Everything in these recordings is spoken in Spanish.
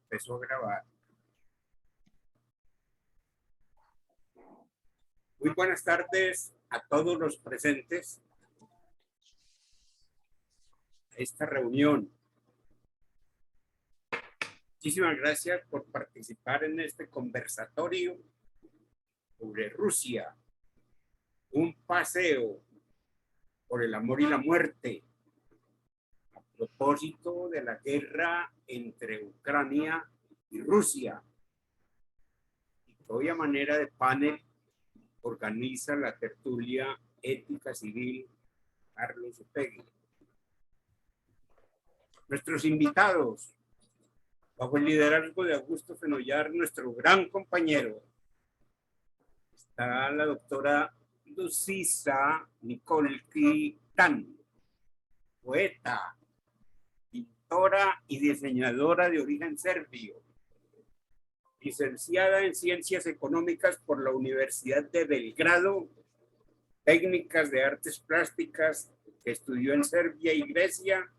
Empezó a grabar. Muy buenas tardes a todos los presentes a esta reunión. Muchísimas gracias por participar en este conversatorio sobre Rusia, un paseo por el amor y la muerte, a propósito de la guerra entre Ucrania y Rusia. Y que hoy a manera de panel organiza la tertulia Ética Civil Carlos Upegui. Nuestros invitados, bajo el liderazgo de Augusto Fenollar, nuestro gran compañero, está la doctora Lucisa Nikolki-Tan, poeta, pintora y diseñadora de origen serbio, licenciada en Ciencias Económicas por la Universidad de Belgrado, técnicas de artes plásticas que estudió en Serbia y Grecia.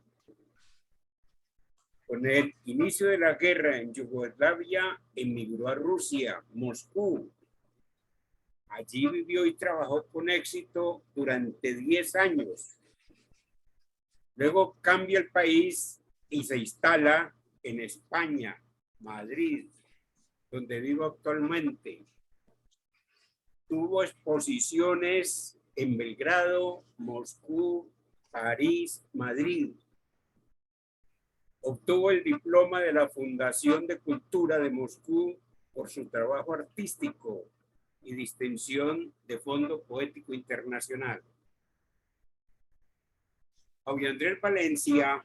Con el inicio de la guerra en Yugoslavia, emigró a Rusia, Moscú. Allí vivió y trabajó con éxito durante 10 años. Luego cambia el país y se instala en España, Madrid, donde vivo actualmente. Tuvo exposiciones en Belgrado, Moscú, París, Madrid. Obtuvo el diploma de la Fundación de Cultura de Moscú por su trabajo artístico y distinción de Fondo Poético Internacional. Audio Andrés Valencia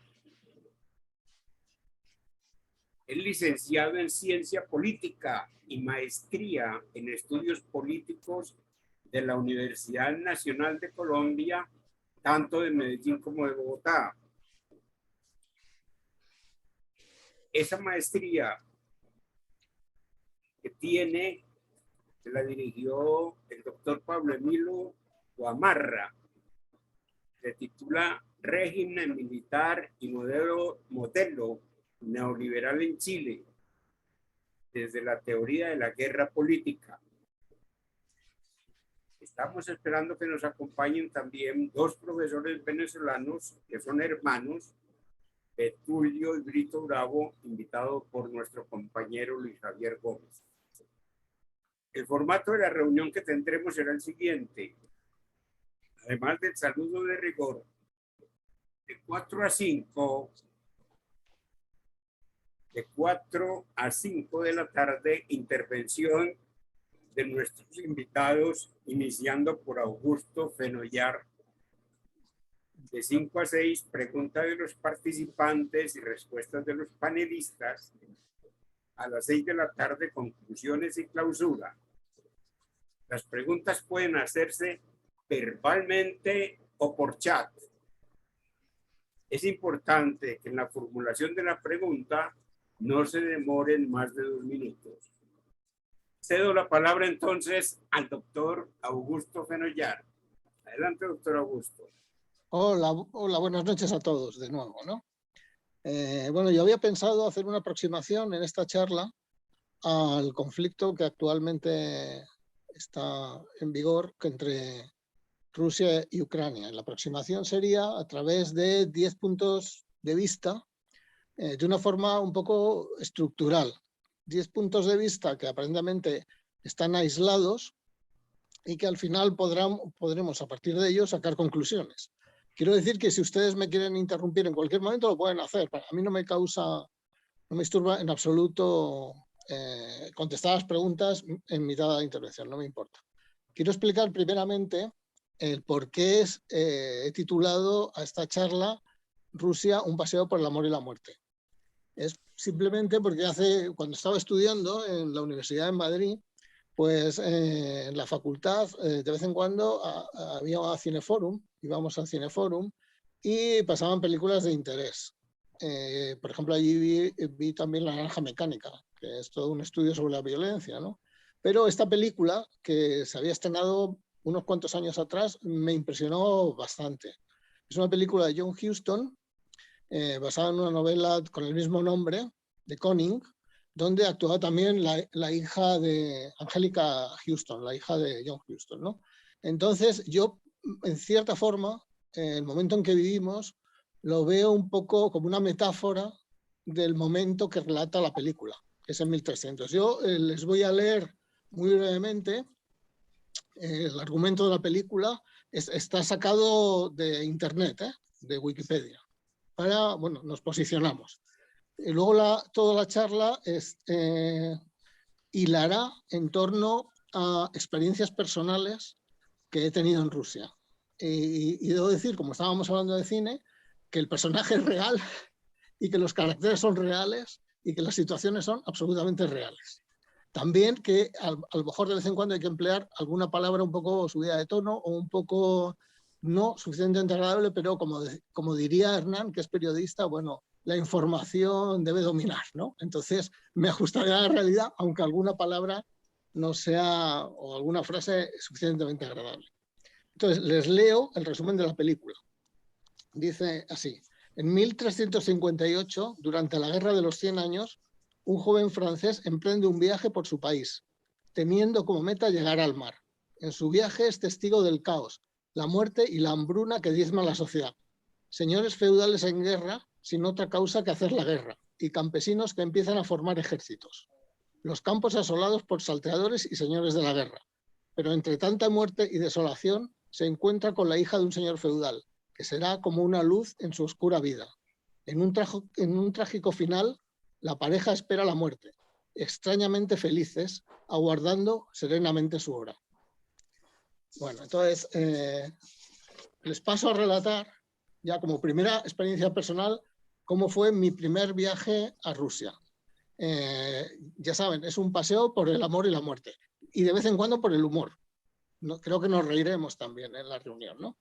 es licenciado en Ciencia Política y maestría en Estudios Políticos de la Universidad Nacional de Colombia, tanto de Medellín como de Bogotá. Esa maestría que tiene, se la dirigió el doctor Pablo Emilio Guamarra. Se titula Régimen Militar y modelo neoliberal en Chile, desde la teoría de la guerra política. Estamos esperando que nos acompañen también dos profesores venezolanos que son hermanos, Betulio y Brito Bravo, invitado por nuestro compañero Luis Javier Gómez. El formato de la reunión que tendremos será el siguiente. Además del saludo de rigor, de 4 a 5 de la tarde, intervención de nuestros invitados, iniciando por Augusto Fenollar. De 5 a 6, preguntas de los participantes y respuestas de los panelistas. A las 6 de la tarde, conclusiones y clausura. Las preguntas pueden hacerse verbalmente o por chat. Es importante que en la formulación de la pregunta no se demoren más de 2 minutos. Cedo la palabra entonces al doctor Augusto Fenollar. Adelante, doctor Augusto. Hola, buenas noches a todos de nuevo, ¿no? Bueno, yo había pensado hacer una aproximación en esta charla al conflicto que actualmente está en vigor entre Rusia y Ucrania. La aproximación sería a través de 10 puntos de vista de una forma un poco estructural. 10 puntos de vista que aparentemente están aislados y que al final podremos a partir de ellos sacar conclusiones. Quiero decir que si ustedes me quieren interrumpir en cualquier momento lo pueden hacer. A mí no me disturba en absoluto contestar las preguntas en mitad de la intervención, no me importa. Quiero explicar primeramente el por qué he titulado a esta charla Rusia, un paseo por el amor y la muerte. Es simplemente porque cuando estaba estudiando en la Universidad de Madrid, pues en la facultad de vez en cuando había Cineforum, íbamos al Cineforum y pasaban películas de interés. Por ejemplo, allí vi también La Naranja Mecánica, que es todo un estudio sobre la violencia, ¿no? Pero esta película, que se había estrenado unos cuantos años atrás, me impresionó bastante. Es una película de John Huston, basada en una novela con el mismo nombre, de Koning, donde actuaba también la hija de Angélica Houston, la hija de John Huston, ¿no? Entonces, yo, en cierta forma, el momento en que vivimos, lo veo un poco como una metáfora del momento que relata la película, que es en 1300. Yo les voy a leer muy brevemente el argumento de la película. Está sacado de internet, de Wikipedia. Bueno, nos posicionamos. Y luego toda la charla hilará en torno a experiencias personales que he tenido en Rusia. Y debo decir, como estábamos hablando de cine, que el personaje es real y que los caracteres son reales y que las situaciones son absolutamente reales. También que a lo mejor de vez en cuando hay que emplear alguna palabra un poco subida de tono o un poco no suficientemente agradable, pero como diría Hernán, que es periodista, bueno, la información debe dominar, ¿no? Entonces me ajustaré a la realidad, aunque alguna palabra no sea, o alguna frase suficientemente agradable. Entonces les leo el resumen de la película. Dice así: en 1358, durante la Guerra de los 100 años, un joven francés emprende un viaje por su país, teniendo como meta llegar al mar. En su viaje es testigo del caos, la muerte y la hambruna que diezma la sociedad. Señores feudales en guerra, sin otra causa que hacer la guerra, y campesinos que empiezan a formar ejércitos. Los campos asolados por salteadores y señores de la guerra. Pero entre tanta muerte y desolación, se encuentra con la hija de un señor feudal, que será como una luz en su oscura vida. En un trágico final, la pareja espera la muerte, extrañamente felices, aguardando serenamente su hora. Bueno, entonces les paso a relatar, ya como primera experiencia personal, cómo fue mi primer viaje a Rusia. Ya saben, es un paseo por el amor y la muerte, y de vez en cuando por el humor. Creo que nos reiremos también en la reunión, ¿no?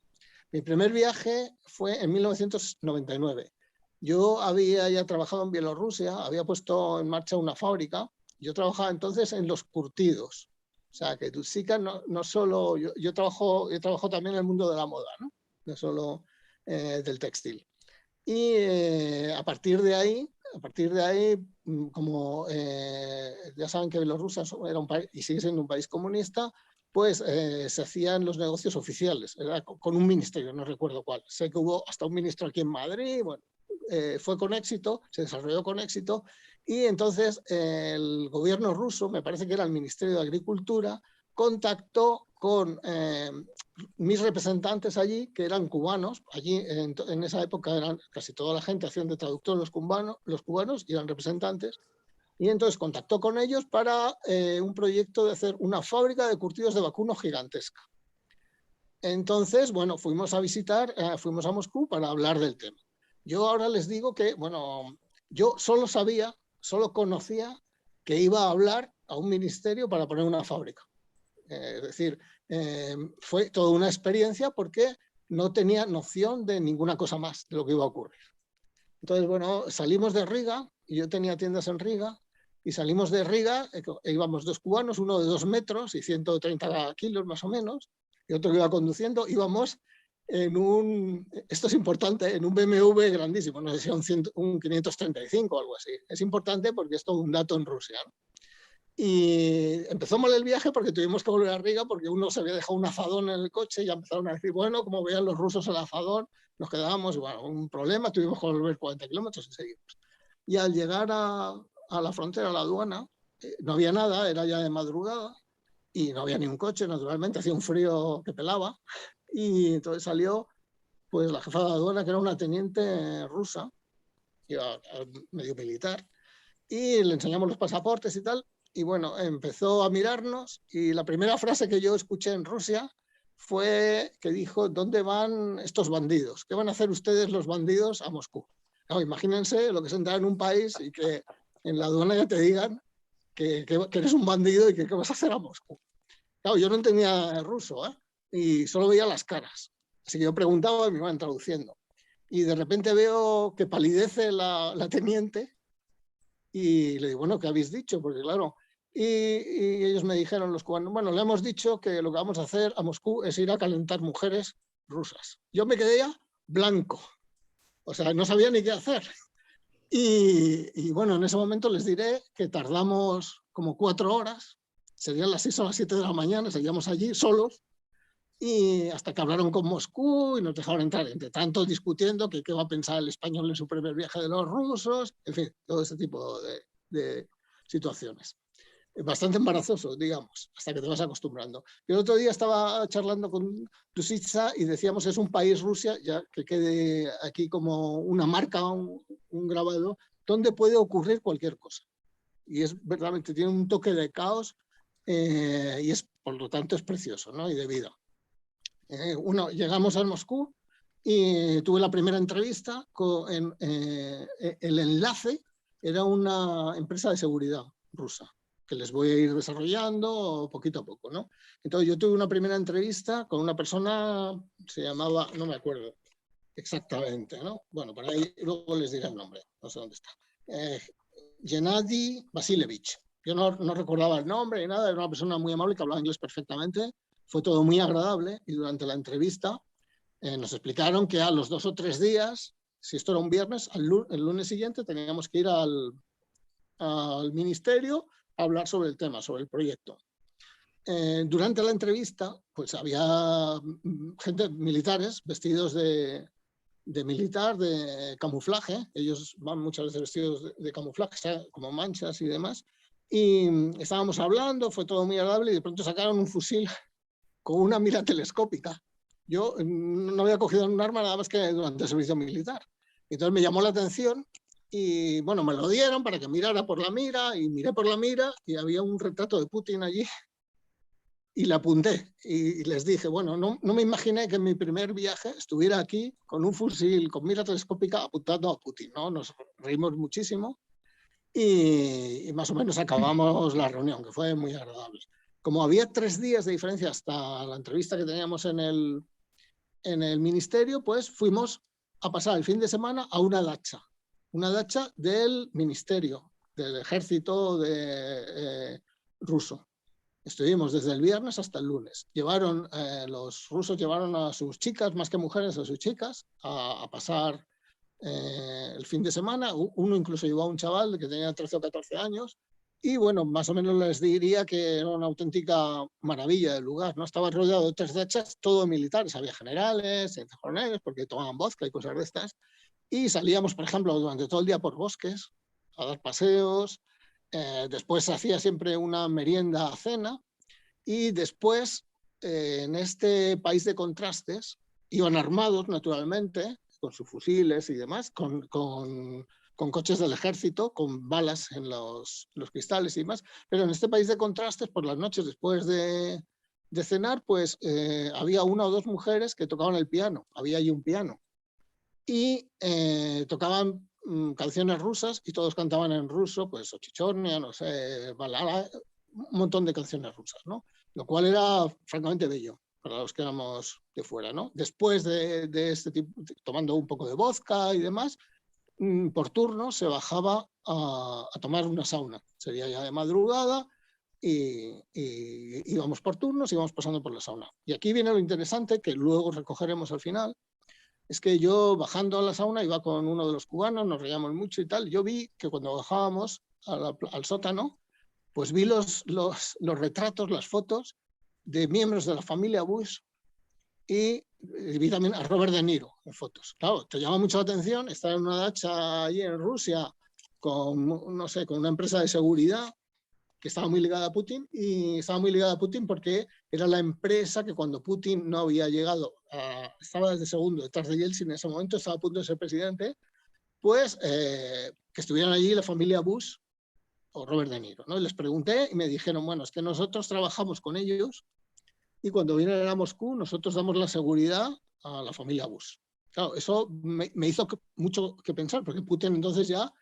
Mi primer viaje fue en 1999. Yo había ya trabajado en Bielorrusia, había puesto en marcha una fábrica. Yo trabajaba entonces en los curtidos. O sea, que Tusica no solo... Yo trabajo también en el mundo de la moda, no solo del textil. Y a partir de ahí, como ya saben que Bielorrusia era un país, y sigue siendo un país comunista, pues se hacían los negocios oficiales, era con un ministerio, no recuerdo cuál. Sé que hubo hasta un ministro aquí en Madrid, bueno, fue con éxito, se desarrolló con éxito, y entonces el gobierno ruso, me parece que era el Ministerio de Agricultura, contactó con mis representantes allí, que eran cubanos. Allí en esa época eran casi toda la gente hacían de traductor los cubanos y eran representantes. Y entonces contactó con ellos para un proyecto de hacer una fábrica de curtidos de vacuno gigantesca. Entonces, bueno, fuimos a Moscú para hablar del tema. Yo ahora les digo que, bueno, yo solo conocía que iba a hablar a un ministerio para poner una fábrica. Es decir, fue toda una experiencia porque no tenía noción de ninguna cosa más de lo que iba a ocurrir. Entonces, bueno, salimos de Riga, y yo tenía tiendas en Riga, y salimos de Riga, íbamos dos cubanos, uno de 2 metros y 130 kilos más o menos, y otro que iba conduciendo. Íbamos en esto es importante, en un BMW grandísimo, no sé si un 535 o algo así. Es importante porque es todo un dato en Rusia, ¿no? Y empezó mal el viaje porque tuvimos que volver a Riga porque uno se había dejado un azadón en el coche y ya empezaron a decir, bueno, como veían los rusos el azadón, nos quedábamos, bueno, un problema, tuvimos que volver 40 kilómetros y seguimos. Y al llegar a la frontera, a la aduana, no había nada, era ya de madrugada y no había ni un coche, naturalmente, hacía un frío que pelaba. Y entonces salió pues la jefa de aduana, que era una teniente rusa, iba medio militar, y le enseñamos los pasaportes y tal. Y bueno, empezó a mirarnos y la primera frase que yo escuché en Rusia fue que dijo, ¿dónde van estos bandidos? ¿Qué van a hacer ustedes los bandidos a Moscú? Claro, imagínense lo que es entrar en un país y que en la aduana ya te digan que eres un bandido y que qué vas a hacer a Moscú. Claro, yo no entendía ruso, y solo veía las caras. Así que yo preguntaba y me iban traduciendo. Y de repente veo que palidece la teniente y le digo, bueno, ¿qué habéis dicho? Porque claro, y ellos me dijeron, los cubanos, bueno, le hemos dicho que lo que vamos a hacer a Moscú es ir a calentar mujeres rusas. Yo me quedé ya blanco, o sea, no sabía ni qué hacer. Y bueno, en ese momento les diré que tardamos como 4 horas, serían las 6 o las 7 de la mañana, seguíamos allí solos, y hasta que hablaron con Moscú y nos dejaron entrar, entre tanto discutiendo que qué va a pensar el español en su primer viaje de los rusos, en fin, todo ese tipo de situaciones. Bastante embarazoso, digamos, hasta que te vas acostumbrando. El otro día estaba charlando con Tusitsa y decíamos es un país, Rusia, ya que quede aquí como una marca, un grabado, donde puede ocurrir cualquier cosa. Y es verdaderamente, tiene un toque de caos y es, por lo tanto, es precioso, ¿no? Y de vida. Llegamos a Moscú y tuve la primera entrevista con el enlace era una empresa de seguridad rusa que les voy a ir desarrollando poquito a poco, ¿no? Entonces yo tuve una primera entrevista con una persona, se llamaba, no me acuerdo exactamente, ¿no? Bueno, por ahí luego les diré el nombre, no sé dónde está. Gennady Vasilevich. Yo no recordaba el nombre ni nada, era una persona muy amable que hablaba inglés perfectamente, fue todo muy agradable y durante la entrevista nos explicaron que a los 2 o 3 días, si esto era un viernes, el lunes siguiente teníamos que ir al ministerio a hablar sobre el tema, sobre el proyecto. Durante la entrevista, pues había gente, militares, vestidos de militar, de camuflaje. Ellos van muchas veces vestidos de camuflaje, como manchas y demás. Y estábamos hablando, fue todo muy agradable y de pronto sacaron un fusil con una mira telescópica. Yo no había cogido un arma nada más que durante el servicio militar. Entonces me llamó la atención y bueno, me lo dieron para que mirara por la mira y miré por la mira y había un retrato de Putin allí y le apunté y les dije, bueno, no me imaginé que en mi primer viaje estuviera aquí con un fusil, con mira telescópica apuntando a Putin, ¿no? Nos reímos muchísimo y más o menos acabamos la reunión, que fue muy agradable. Como había 3 días de diferencia hasta la entrevista que teníamos en el ministerio, pues fuimos a pasar el fin de semana a una dacha del ministerio, del ejército ruso. Estuvimos desde el viernes hasta el lunes. Los rusos llevaron a sus chicas, más que mujeres, a sus chicas, a pasar el fin de semana. Uno incluso llevó a un chaval que tenía 13 o 14 años. Y bueno, más o menos les diría que era una auténtica maravilla del lugar, ¿no? Estaba rodeado de 3 dachas, todo militares. Había generales, coroneles, porque tomaban vodka y cosas de estas. Y salíamos, por ejemplo, durante todo el día por bosques, a dar paseos. Después se hacía siempre una merienda cena y después en este país de contrastes iban armados naturalmente con sus fusiles y demás, con coches del ejército, con balas en los cristales y demás, pero en este país de contrastes por las noches después de cenar pues había 1 o 2 mujeres que tocaban el piano, había allí un piano y tocaban canciones rusas y todos cantaban en ruso, pues Ochichornia, no sé, Balala, un montón de canciones rusas, ¿no? Lo cual era francamente bello para los que éramos de fuera, ¿no? Después de este tipo, tomando un poco de vodka y demás, por turno se bajaba a tomar una sauna. Sería ya de madrugada y íbamos por turnos, íbamos pasando por la sauna. Y aquí viene lo interesante, que luego recogeremos al final, es que yo bajando a la sauna iba con uno de los cubanos, nos reíamos mucho y tal. Yo vi que cuando bajábamos al sótano, pues vi los retratos, las fotos de miembros de la familia Bush y vi también a Robert De Niro en fotos. Claro, te llama mucho la atención estar en una dacha allí en Rusia con, no sé, con una empresa de seguridad que estaba muy ligada a Putin, y estaba muy ligada a Putin porque era la empresa que cuando Putin no había llegado, estaba desde segundo detrás de Yeltsin en ese momento, estaba a punto de ser presidente, pues que estuvieran allí la familia Bush o Robert De Niro, ¿no? Y les pregunté y me dijeron, bueno, es que nosotros trabajamos con ellos y cuando vienen a Moscú nosotros damos la seguridad a la familia Bush. Claro, eso me hizo mucho que pensar, porque Putin entonces ya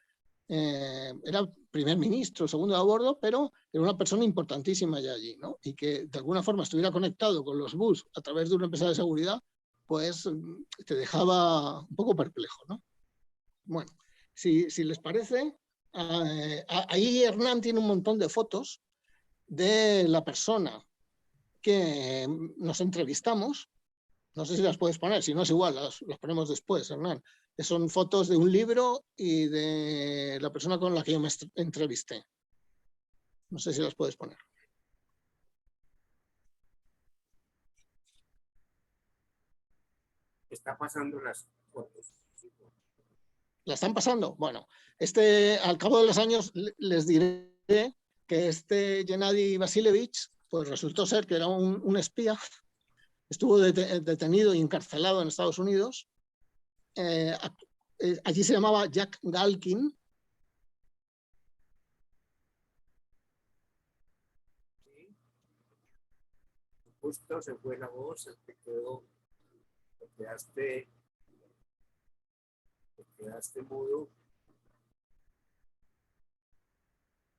era primer ministro, segundo a bordo, pero era una persona importantísima ya allí, ¿no? Y que de alguna forma estuviera conectado con los Bush a través de una empresa de seguridad, pues te dejaba un poco perplejo, ¿no? Bueno, si les parece, ahí Hernán tiene un montón de fotos de la persona que nos entrevistamos. No sé si las puedes poner, si no es igual, las ponemos después, Hernán. Son fotos de un libro y de la persona con la que yo me entrevisté. No sé si las puedes poner. Está pasando las fotos. ¿La están pasando? Bueno, al cabo de los años les diré que Gennady Vasilevich, pues resultó ser que era un espía, estuvo detenido y encarcelado en Estados Unidos. Allí se llamaba Jack Galkin. Sí. Justo se fue la voz, te quedaste mudo.